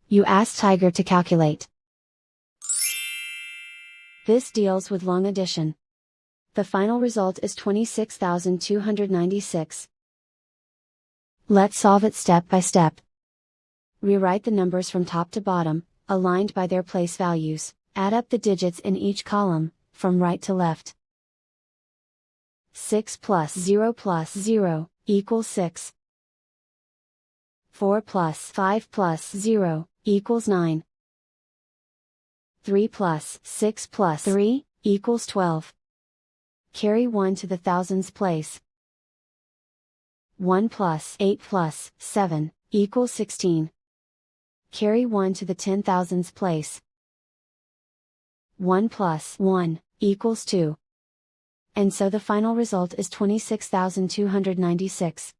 You ask Tiger to calculate. This deals with long addition. The final result is 26,296. Let's solve it step by step. Rewrite the numbers from top to bottom, aligned by their place values. Add up the digits in each column, from right to left. 6 plus 0 equals 6. 4 plus 5 plus 0 equals 9. 3 plus 6 plus 3 equals 12. Carry 1 to the thousands place. 1 plus 8 plus 7 equals 16. Carry 1 to the 10,000s place. 1 plus 1 equals 2. And so the final result is 26,296.